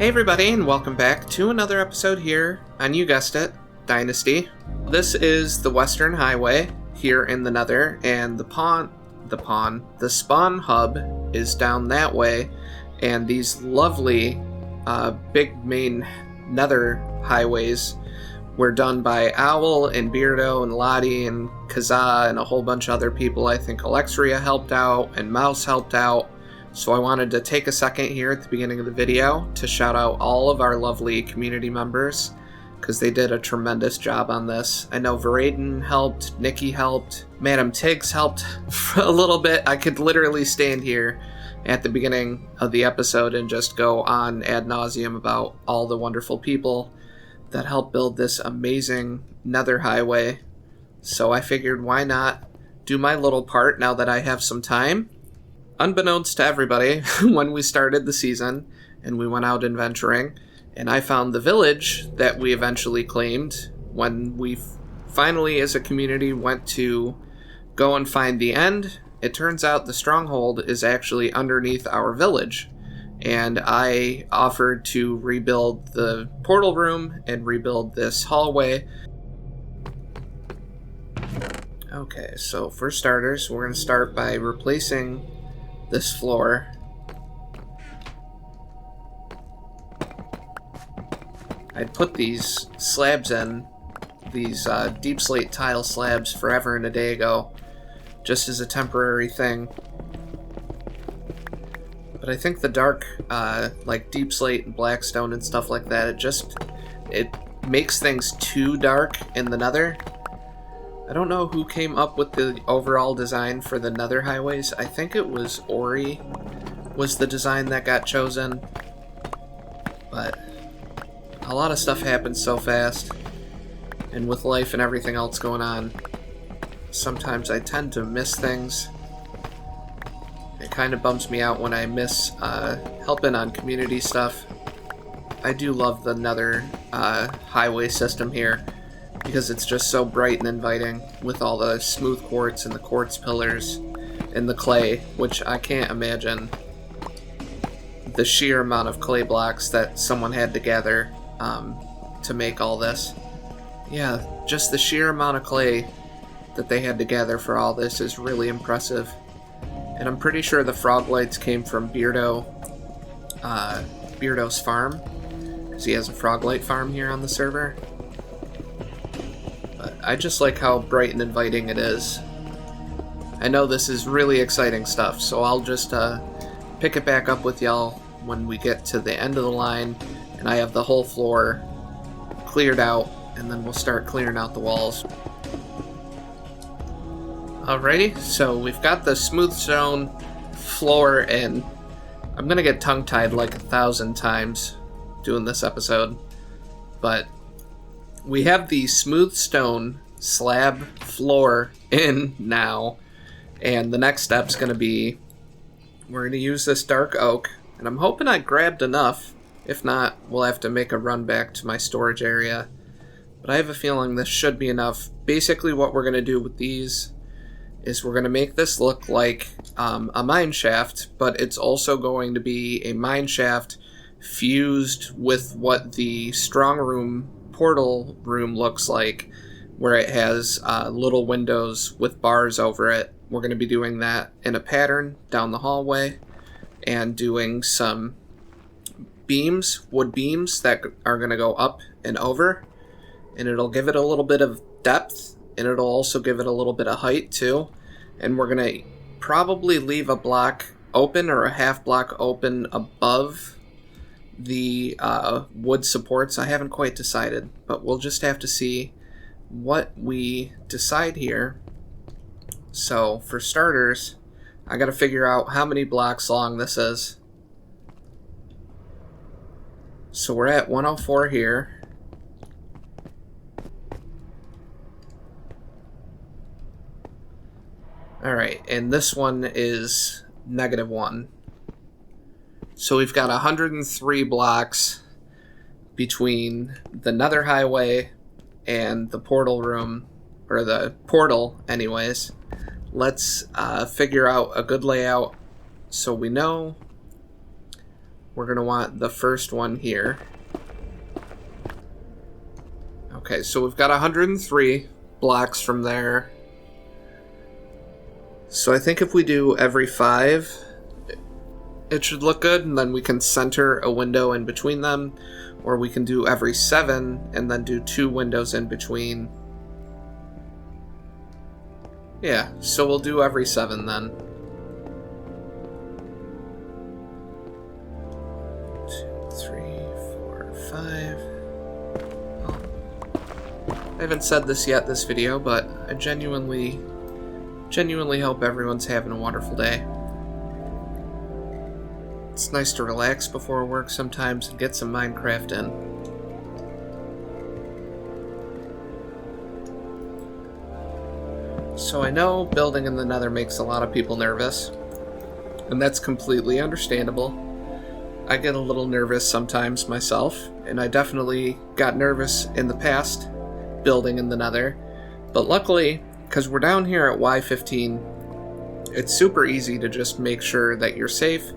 Hey everybody, and welcome back to another episode here on, you guessed it, Dynasty. This is the Western Highway here in the Nether, and the spawn hub is down that way, and these lovely big main Nether highways were done by Owl and Beardo and Lottie and Kazaa and a whole bunch of other people. I think Alexria helped out and Mouse helped out. So I wanted to take a second here at the beginning of the video to shout out all of our lovely community members, because they did a tremendous job on this. I know Veraden helped, Nikki helped, Madam Tiggs helped for a little bit. I could literally stand here at the beginning of the episode and just go on ad nauseum about all the wonderful people that helped build this amazing Nether highway. So I figured, why not do my little part now that I have some time? Unbeknownst to everybody, when we started the season and we went out adventuring, and I found the village that we eventually claimed when we finally as a community went to go and find the end, it turns out the Stronghold is actually underneath our village. And I offered to rebuild the portal room and rebuild this hallway. Okay, so for starters, we're going to start by replacing this floor. I'd put these slabs in, these deep slate tile slabs, forever and a day ago, just as a temporary thing. But I think the dark, like deep slate and blackstone and stuff like that, it makes things too dark in the Nether. I don't know who came up with the overall design for the Nether highways. I think it was Ori was the design that got chosen. But a lot of stuff happens so fast. And with life and everything else going on, sometimes I tend to miss things. It kind of bums me out when I miss helping on community stuff. I do love the Nether highway system here, because it's just so bright and inviting with all the smooth quartz and the quartz pillars and the clay, which I can't imagine the sheer amount of clay blocks that someone had to gather to make all this. Yeah, just the sheer amount of clay that they had to gather for all this is really impressive. And I'm pretty sure the frog lights came from Beardo's farm, because he has a frog light farm here on the server. I just like how bright and inviting it is. I know this is really exciting stuff, so I'll just pick it back up with y'all when we get to the end of the line and I have the whole floor cleared out, and then we'll start clearing out the walls. Alrighty, so we've got the smooth stone floor in. I'm gonna get tongue-tied like 1,000 times doing this episode, but we have the smooth stone slab floor in now, and the next step's going to be, we're going to use this dark oak, and I'm hoping I grabbed enough. If not, we'll have to make a run back to my storage area, but I have a feeling this should be enough. Basically what we're going to do with these is we're going to make this look like a mine shaft, but it's also going to be a mine shaft fused with what the strong room portal room looks like, where it has little windows with bars over it. We're going to be doing that in a pattern down the hallway, and doing some beams, wood beams that are going to go up and over, and it'll give it a little bit of depth, and it'll also give it a little bit of height too. And we're going to probably leave a block open or a half block open above the wood supports. I haven't quite decided, but we'll just have to see what we decide here. So for starters, I gotta figure out how many blocks long this is. So we're at 104 here. Alright, and this one is -1. So we've got 103 blocks between the Nether highway and the portal room, or the portal anyways. Let's figure out a good layout so we know we're going to want the first one here. Okay, so we've got 103 blocks from there. So I think if we do every 5, it should look good, and then we can center a window in between them, or we can do every 7 and then do 2 windows in between. Yeah, so we'll do every 7 then. 2, 3, 4, 5. I haven't said this yet this video, but I genuinely hope everyone's having a wonderful day. It's nice to relax before work sometimes and get some Minecraft in. So I know building in the Nether makes a lot of people nervous, and that's completely understandable. I get a little nervous sometimes myself, and I definitely got nervous in the past building in the Nether, but luckily, because we're down here at Y15, it's super easy to just make sure that you're safe.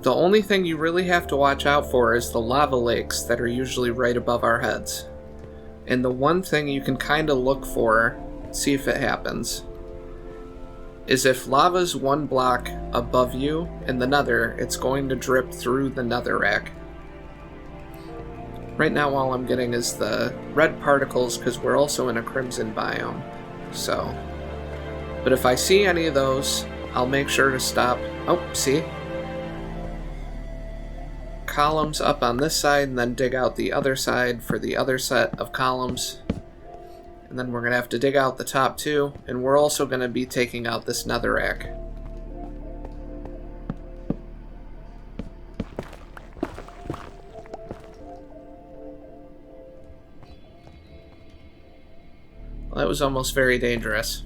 The only thing you really have to watch out for is the lava lakes that are usually right above our heads. And the one thing you can kind of look for, see if it happens, is if lava's 1 block above you in the Nether, it's going to drip through the netherrack. Right now all I'm getting is the red particles because we're also in a crimson biome. So, but if I see any of those, I'll make sure to stop. Oh, see? Columns up on this side, and then dig out the other side for the other set of columns. And then we're going to have to dig out the top 2, and we're also going to be taking out this netherrack. Well, that was almost very dangerous.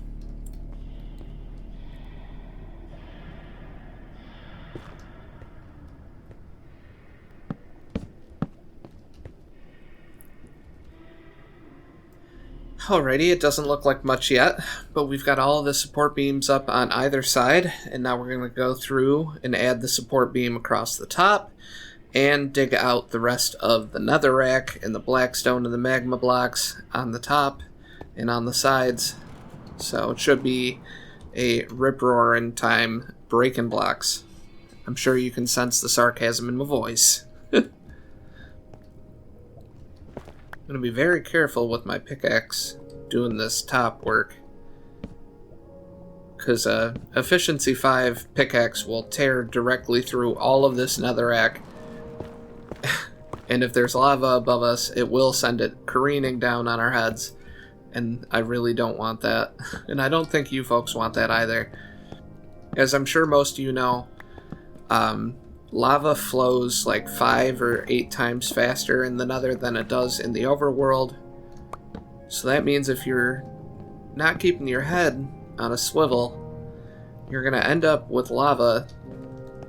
Alrighty, it doesn't look like much yet, but we've got all of the support beams up on either side, and now we're going to go through and add the support beam across the top, and dig out the rest of the netherrack and the blackstone and the magma blocks on the top and on the sides. So it should be a rip-roaring time breaking blocks. I'm sure you can sense the sarcasm in my voice. I'm going to be very careful with my pickaxe doing this top work, because efficiency 5 pickaxe will tear directly through all of this netherrack, and if there's lava above us, it will send it careening down on our heads, and I really don't want that, and I don't think you folks want that either. As I'm sure most of you know, lava flows like 5 or 8 times faster in the Nether than it does in the overworld. So that means if you're not keeping your head on a swivel, you're going to end up with lava.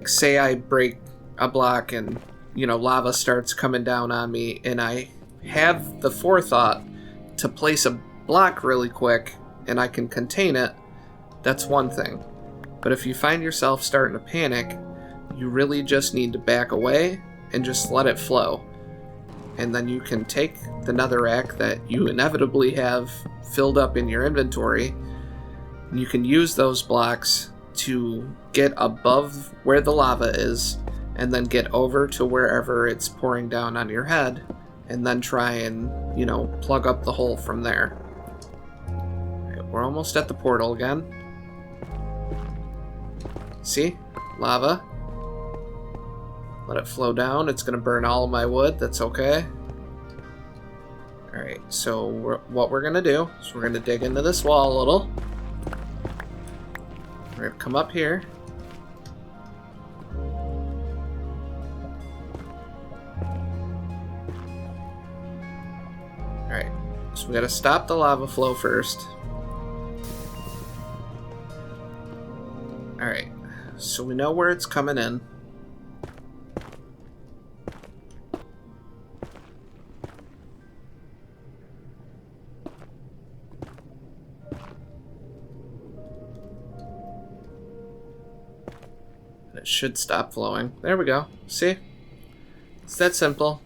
Say I break a block and, lava starts coming down on me, and I have the forethought to place a block really quick and I can contain it, that's one thing. But if you find yourself starting to panic, you really just need to back away and just let it flow. And then you can take the netherrack that you inevitably have filled up in your inventory, and you can use those blocks to get above where the lava is, and then get over to wherever it's pouring down on your head, and then try and, plug up the hole from there. Right, we're almost at the portal again. See? Lava. Let it flow down. It's going to burn all of my wood. That's okay. Alright, so what we're going to do is we're going to dig into this wall a little. We're going to come up here. Alright, so we got to stop the lava flow first. Alright, so we know where it's coming in. It should stop flowing. There we go. See? It's that simple.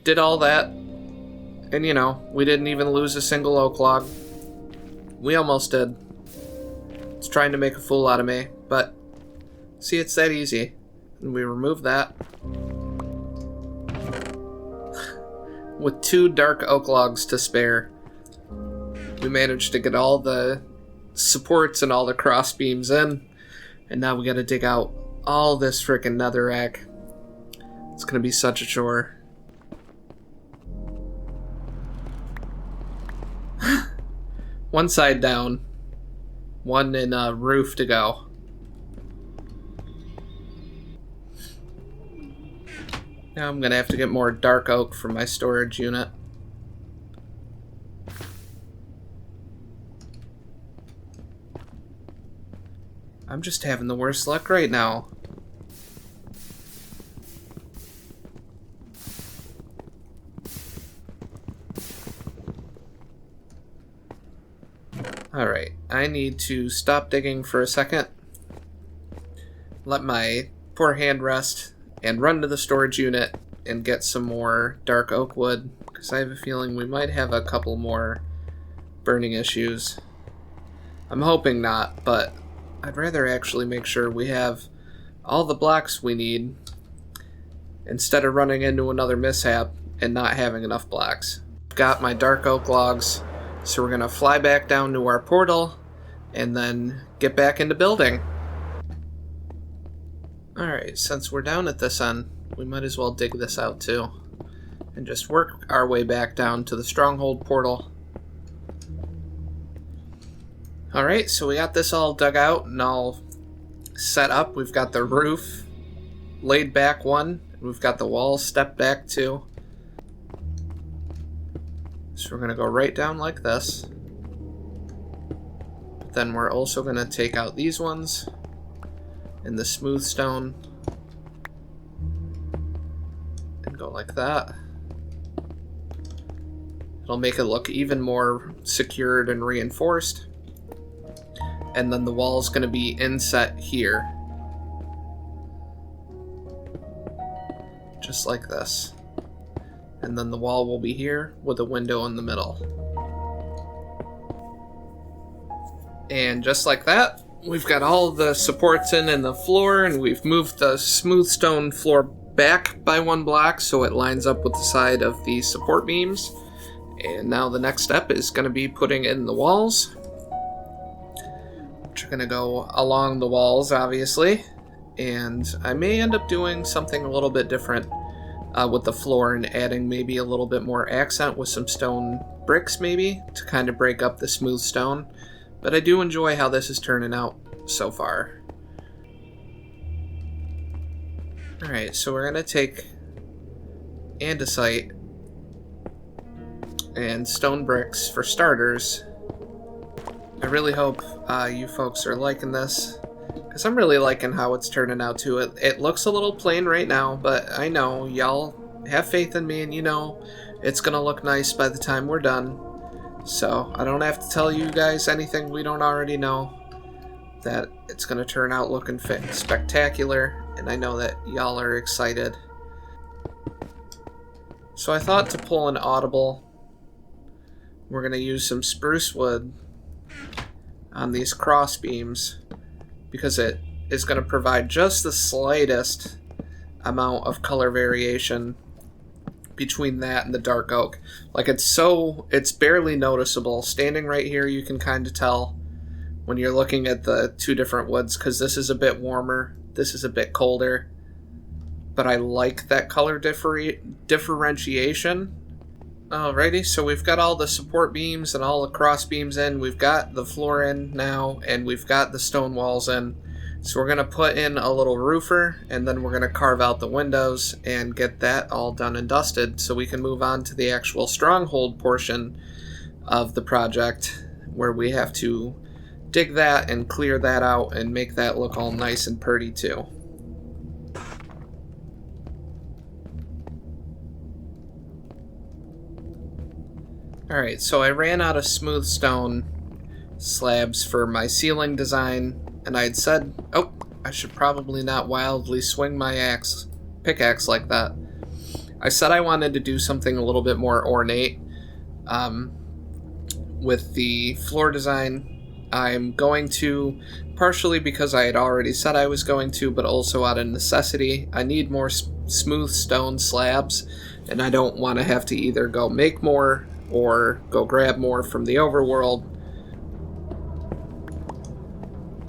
Did all that, and you know, we didn't even lose a single oak log. We almost did. It's trying to make a fool out of me, but see, it's that easy. And we remove that. With 2 dark oak logs to spare, we managed to get all the supports and all the cross beams in, and now we gotta dig out all this frickin' netherrack. It's gonna be such a chore. One side down, one in a roof to go. Now I'm gonna have to get more dark oak for my storage unit. I'm just having the worst luck right now. Alright, I need to stop digging for a second, let my poor hand rest, and run to the storage unit and get some more dark oak wood, because I have a feeling we might have a couple more burning issues. I'm hoping not, but I'd rather actually make sure we have all the blocks we need instead of running into another mishap and not having enough blocks. I've got my dark oak logs, so we're gonna fly back down to our portal and then get back into building. Alright, since we're down at this end, we might as well dig this out too and just work our way back down to the Stronghold portal. Alright, so we got this all dug out and all set up. We've got the roof laid back one, we've got the walls stepped back two. So we're going to go right down like this. But then we're also going to take out these ones in the smooth stone and go like that. It'll make it look even more secured and reinforced. And then the wall's going to be inset here. Just like this. And then the wall will be here with a window in the middle. And just like that, we've got all the supports in the floor, and we've moved the smooth stone floor back by 1 block so it lines up with the side of the support beams. And now the next step is going to be putting in the walls, which are going to go along the walls, obviously. And I may end up doing something a little bit different with the floor and adding maybe a little bit more accent with some stone bricks maybe to kind of break up the smooth stone. But I do enjoy how this is turning out so far. Alright, so we're going to take andesite and stone bricks for starters. I really hope you folks are liking this, because I'm really liking how it's turning out too. It looks a little plain right now, but I know y'all have faith in me, and you know it's gonna look nice by the time we're done. So I don't have to tell you guys anything we don't already know, that it's gonna turn out looking spectacular, and I know that y'all are excited. So I thought to pull an audible, we're gonna use some spruce wood on these cross beams, because it is going to provide just the slightest amount of color variation between that and the dark oak. Like, it's barely noticeable. Standing right here, you can kind of tell when you're looking at the 2 different woods, because this is a bit warmer, this is a bit colder. But I like that color differentiation. Alrighty, so we've got all the support beams and all the cross beams in. We've got the floor in now, and we've got the stone walls in. So we're going to put in a little roofer, and then we're going to carve out the windows and get that all done and dusted so we can move on to the actual Stronghold portion of the project, where we have to dig that and clear that out and make that look all nice and pretty too. Alright, so I ran out of smooth stone slabs for my ceiling design, and I I should probably not wildly swing my pickaxe like that. I said I wanted to do something a little bit more ornate with the floor design. I'm going to, partially because I had already said I was going to, but also out of necessity. I need more smooth stone slabs, and I don't want to have to either go make more or go grab more from the overworld.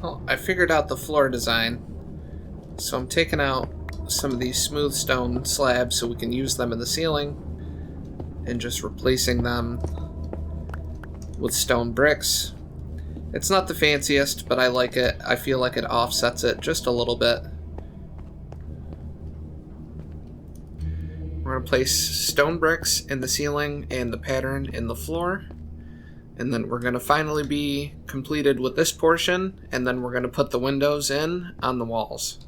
Well, I figured out the floor design, so I'm taking out some of these smooth stone slabs so we can use them in the ceiling, and just replacing them with stone bricks. It's not the fanciest, but I like it. I feel like it offsets it just a little bit. We're going to place stone bricks in the ceiling and the pattern in the floor. And then we're going to finally be completed with this portion, and then we're going to put the windows in on the walls.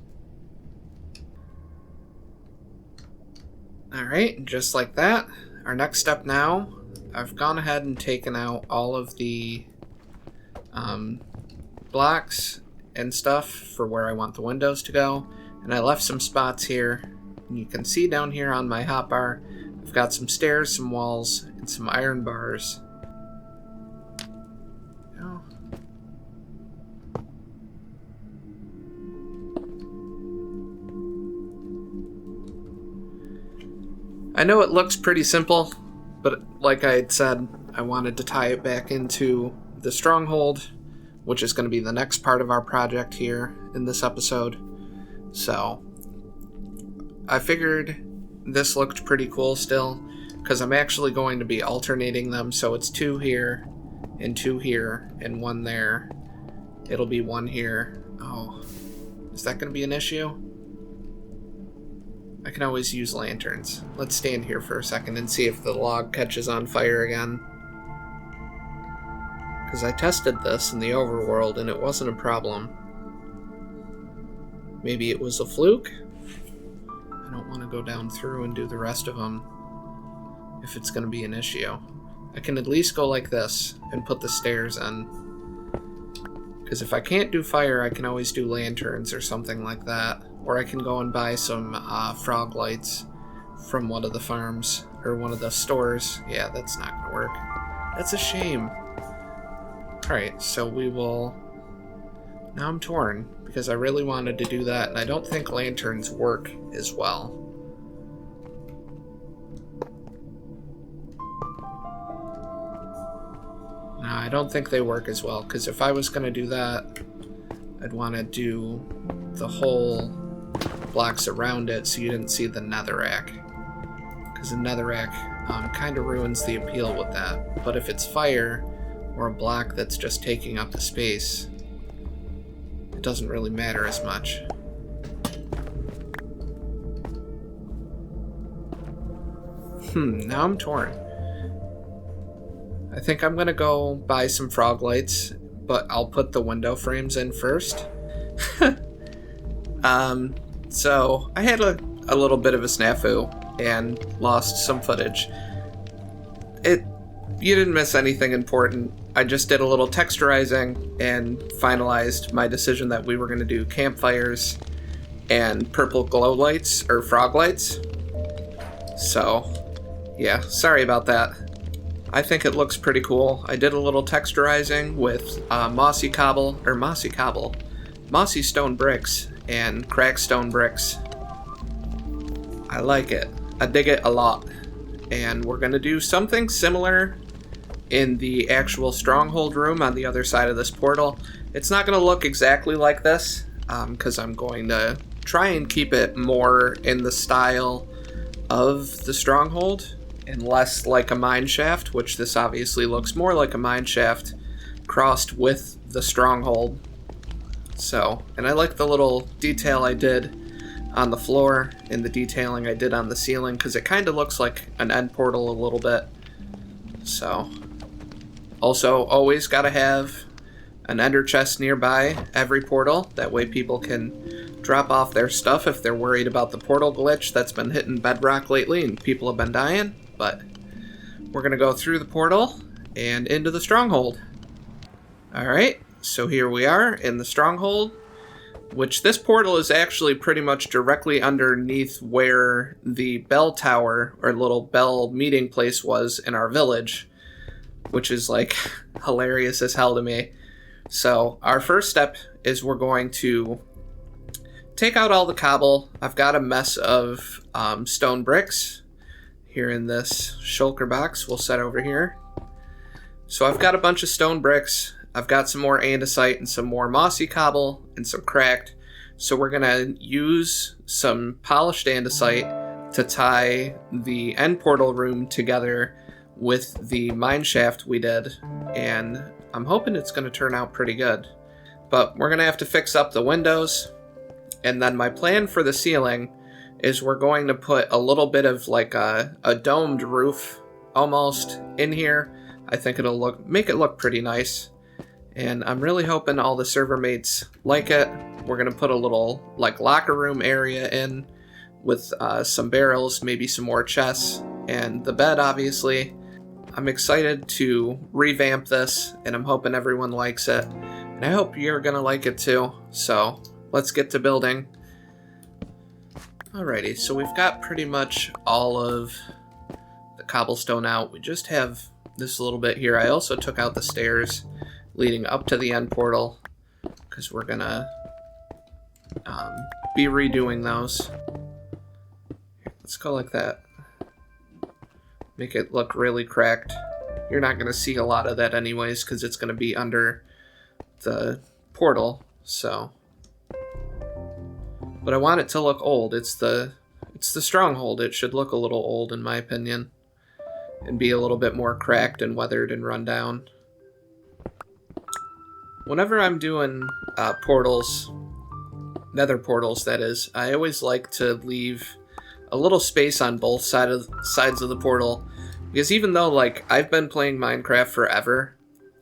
Alright, just like that. Our next step now, I've gone ahead and taken out all of the blocks and stuff for where I want the windows to go, and I left some spots here. And you can see down here on my hotbar, I've got some stairs, some walls, and some iron bars. I know it looks pretty simple, but like I had said, I wanted to tie it back into the Stronghold, which is going to be the next part of our project here in this episode. So I figured this looked pretty cool still, because I'm actually going to be alternating them, so it's 2 here, and 2 here, and 1 there. It'll be 1 here. Oh, is that going to be an issue? I can always use lanterns. Let's stand here for a second and see if the log catches on fire again. Because I tested this in the overworld and it wasn't a problem. Maybe it was a fluke? I don't want to go down through and do the rest of them if it's going to be an issue. I can at least go like this and put the stairs in. Because if I can't do fire, I can always do lanterns or something like that. Or I can go and buy some frog lights from one of the farms, or one of the stores. Yeah, that's not going to work. That's a shame. Alright, so we will... Now I'm torn, because I really wanted to do that, and I don't think lanterns work as well. No, I don't think they work as well, because if I was going to do that, I'd want to do the whole blocks around it so you didn't see the netherrack, because the netherrack kind of ruins the appeal with that. But if it's fire or a block that's just taking up the space, it doesn't really matter as much. Now I'm torn. I think I'm gonna go buy some frog lights, but I'll put the window frames in first. So I had a little bit of a snafu and lost some footage. You didn't miss anything important. I just did a little texturizing and finalized my decision that we were going to do campfires and purple glow lights, or frog lights. So, yeah, sorry about that. I think it looks pretty cool. I did a little texturizing with mossy stone bricks and cracked stone bricks. I like it. I dig it a lot. And we're going to do something similar in the actual Stronghold room on the other side of this portal. It's not going to look exactly like this, because I'm going to try and keep it more in the style of the Stronghold and less like a mine shaft, which this obviously looks more like a mine shaft crossed with the Stronghold. So, and I like the little detail I did on the floor and the detailing I did on the ceiling, because it kind of looks like an end portal a little bit. So, also always gotta have an ender chest nearby every portal. That way people can drop off their stuff if they're worried about the portal glitch that's been hitting bedrock lately and people have been dying. But we're gonna go through the portal and into the Stronghold. Alright. So here we are in the Stronghold. which this portal is actually pretty much directly underneath where the bell tower, or little bell meeting place, was in our village, which is like hilarious as hell to me. So our first step is we're going to take out all the cobble. I've got a mess of stone bricks here in this shulker box we'll set over here. So I've got a bunch of stone bricks. I've got some more andesite and some more mossy cobble and some cracked. So we're going to use some polished andesite to tie the end portal room together with the mine shaft we did. And I'm hoping it's going to turn out pretty good. But we're going to have to fix up the windows. And then my plan for the ceiling is we're going to put a little bit of like a domed roof almost in here. I think it'll make it look pretty nice. And I'm really hoping all the server mates like it. We're going to put a little like locker room area in with some barrels, maybe some more chests, and the bed obviously. I'm excited to revamp this, and I'm hoping everyone likes it. And I hope you're going to like it too. So let's get to building. Alrighty, so we've got pretty much all of the cobblestone out. We just have this little bit here. I also took out the stairs leading up to the end portal because we're going to be redoing those. Here, let's go like that. Make it look really cracked. You're not going to see a lot of that anyways because it's going to be under the portal, so. But I want it to look old. It's the Stronghold. It should look a little old in my opinion and be a little bit more cracked and weathered and run down. Whenever I'm doing portals, nether portals that is, I always like to leave a little space on both sides of the portal, because even though like I've been playing Minecraft forever,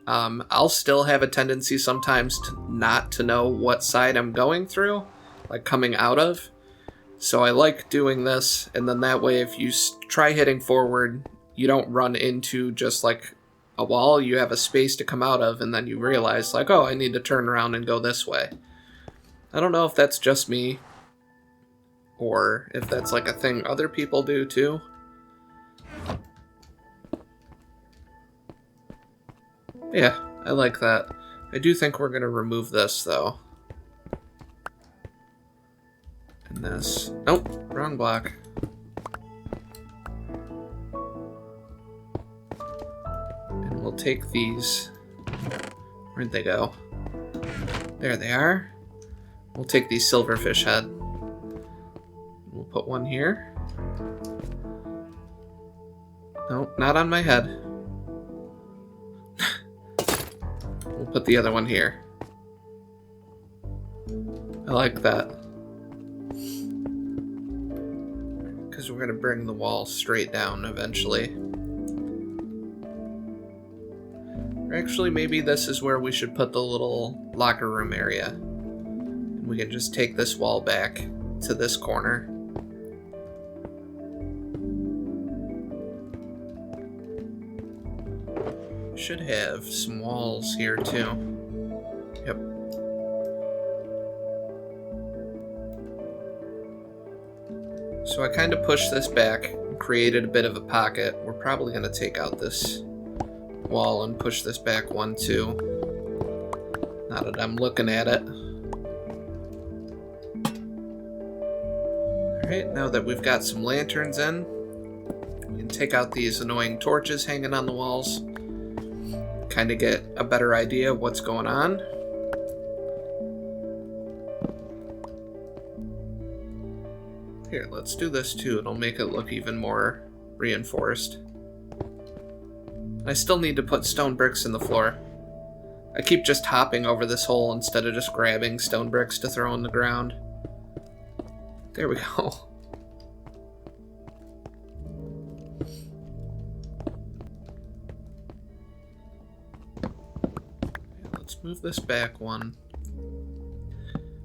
I'll still have a tendency sometimes not to know what side I'm going through, like coming out of. So I like doing this, and then that way if you try hitting forward, you don't run into just like a wall. You have a space to come out of, and then you realize like, oh, I need to turn around and go this way. I don't know if that's just me, or if that's like a thing other people do too. Yeah, I like that. I do think we're going to remove this though. And this. Nope, wrong block. And we'll take these. Where'd they go? There they are. We'll take these silverfish head. We'll put one here. Nope, not on my head. We'll put the other one here. I like that. Because we're going to bring the wall straight down eventually. Or actually, maybe this is where we should put the little locker room area. And we can just take this wall back to this corner. Should have some walls here too. Yep. So I kind of pushed this back and created a bit of a pocket. We're probably going to take out this wall and push this back one too. Now that I'm looking at it. Alright, now that we've got some lanterns in, we can take out these annoying torches hanging on the walls. Kind of get a better idea of what's going on. Here, let's do this too. It'll make it look even more reinforced. I still need to put stone bricks in the floor. I keep just hopping over this hole instead of just grabbing stone bricks to throw in the ground. There we go. Let's move this back one.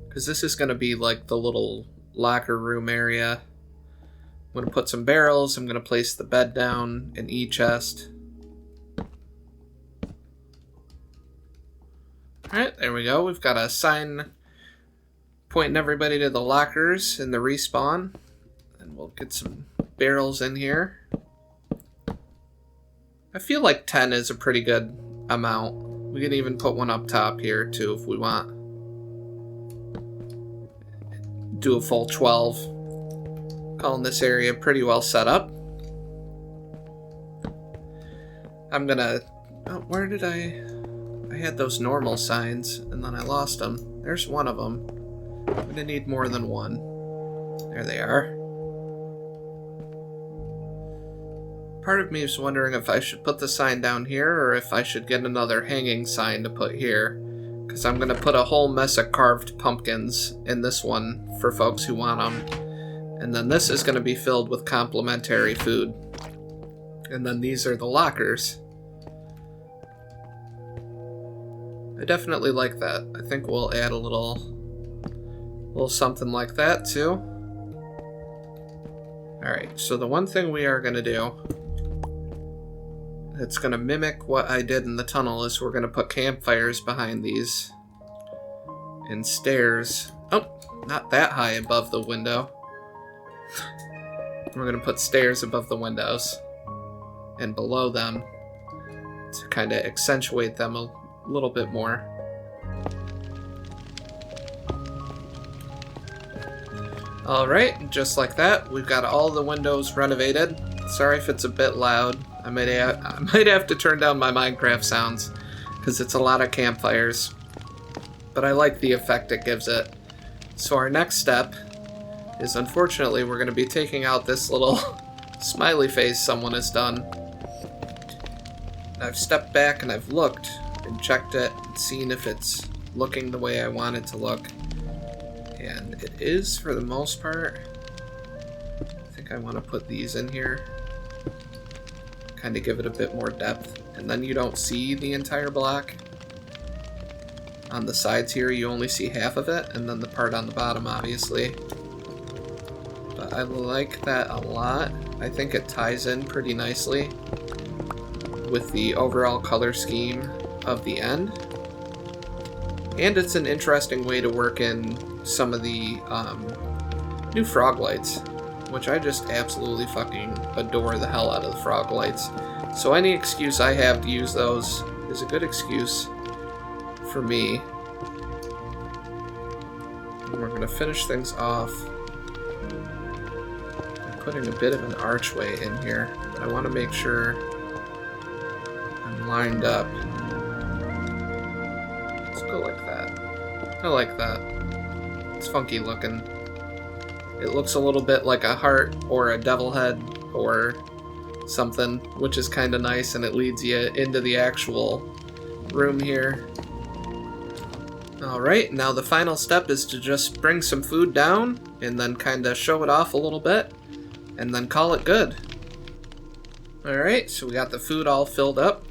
Because this is going to be like the little locker room area. I'm going to put some barrels. I'm going to place the bed down, an e-chest. Alright, there we go. We've got a sign pointing everybody to the lockers in the respawn. And we'll get some barrels in here. I feel like 10 is a pretty good amount. We can even put one up top here too if we want. Do a full 12. Calling this area pretty well set up. I'm gonna... Oh, where did I had those normal signs and then I lost them. There's one of them. I'm gonna need more than one. There they are. Part of me is wondering if I should put the sign down here or if I should get another hanging sign to put here. Because I'm going to put a whole mess of carved pumpkins in this one for folks who want them. And then this is going to be filled with complimentary food. And then these are the lockers. I definitely like that. I think we'll add a little something like that too. Alright, so the one thing we are going to do, it's going to mimic what I did in the tunnel, is we're going to put campfires behind these. And stairs. Oh, not that high above the window. We're going to put stairs above the windows. And below them. To kind of accentuate them a little bit more. Alright, just like that, we've got all the windows renovated. Sorry if it's a bit loud. I might have to turn down my Minecraft sounds, because it's a lot of campfires. But I like the effect it gives it. So our next step is, unfortunately, we're going to be taking out this little smiley face someone has done. I've stepped back and I've looked and checked it and seen if it's looking the way I want it to look. And it is, for the most part. I think I want to put these in here. Kind of give it a bit more depth. And then you don't see the entire block. On the sides here, you only see half of it, and then the part on the bottom, obviously. But I like that a lot. I think it ties in pretty nicely with the overall color scheme of the end. And it's an interesting way to work in some of the new frog lights, which I just absolutely fucking adore the hell out of the frog lights. So any excuse I have to use those is a good excuse for me. And we're going to finish things off by putting a bit of an archway in here. But I want to make sure I'm lined up. Let's go like that. I like that. It's funky looking. It looks a little bit like a heart or a devil head or something, which is kind of nice, and it leads you into the actual room here. Alright, now the final step is to just bring some food down and then kind of show it off a little bit and then call it good. Alright, so we got the food all filled up.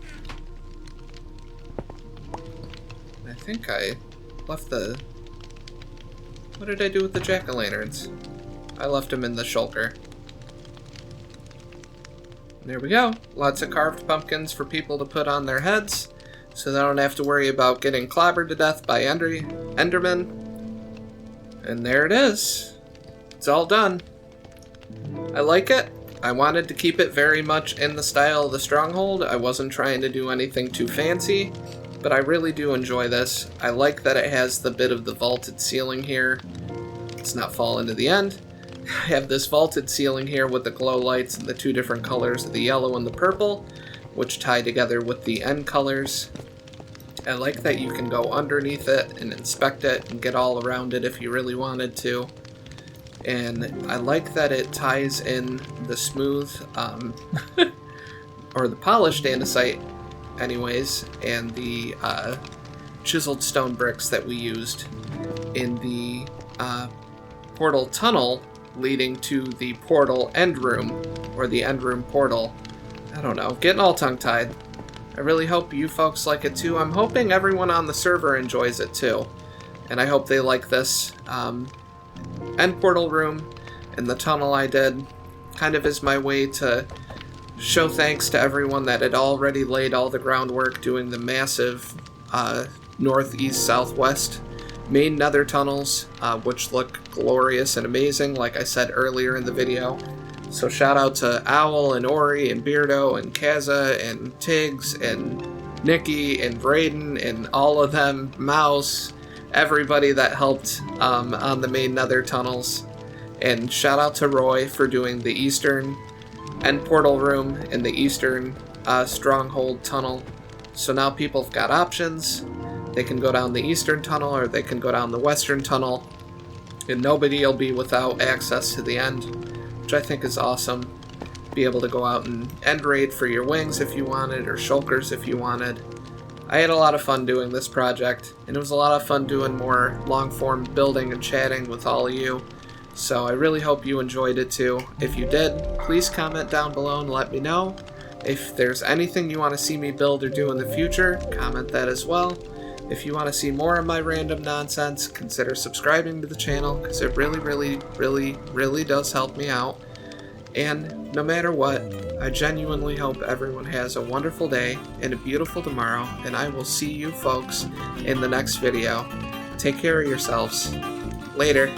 I think I left the... What did I do with the jack-o'-lanterns? I left them in the shulker. There we go. Lots of carved pumpkins for people to put on their heads, so they don't have to worry about getting clobbered to death by Endermen. And there it is. It's all done. I like it. I wanted to keep it very much in the style of the Stronghold. I wasn't trying to do anything too fancy, but I really do enjoy this. I like that it has the bit of the vaulted ceiling here. Let's not fall into the end. I have this vaulted ceiling here with the glow lights and the two different colors, the yellow and the purple, which tie together with the end colors. I like that you can go underneath it and inspect it and get all around it if you really wanted to. And I like that it ties in the smooth, or the polished andesite anyways, and the chiseled stone bricks that we used in the portal tunnel leading to the portal end room, or the end room portal. I don't know, getting all tongue-tied. I really hope you folks like it too. I'm hoping everyone on the server enjoys it too. And I hope they like this end portal room and the tunnel I did. Kind of is my way to show thanks to everyone that had already laid all the groundwork doing the massive northeast, southwest main nether tunnels, which look glorious and amazing, like I said earlier in the video. So shout out to Owl and Ori and Beardo and Kaza and Tiggs and Nikki and Brayden and all of them, Mouse, everybody that helped on the main nether tunnels. And shout out to Roy for doing the eastern end portal room in the eastern Stronghold tunnel. So now people have got options. They can go down the eastern tunnel or they can go down the western tunnel, and nobody will be without access to the end, which I think is awesome. Be able to go out and end raid for your wings if you wanted, or shulkers if you wanted. I had a lot of fun doing this project, and it was a lot of fun doing more long-form building and chatting with all of you. So I really hope you enjoyed it too. If you did, please comment down below and let me know. If there's anything you want to see me build or do in the future, comment that as well. If you want to see more of my random nonsense, consider subscribing to the channel, because it really does help me out. And no matter what, I genuinely hope everyone has a wonderful day and a beautiful tomorrow, and I will see you folks in the next video. Take care of yourselves. Later.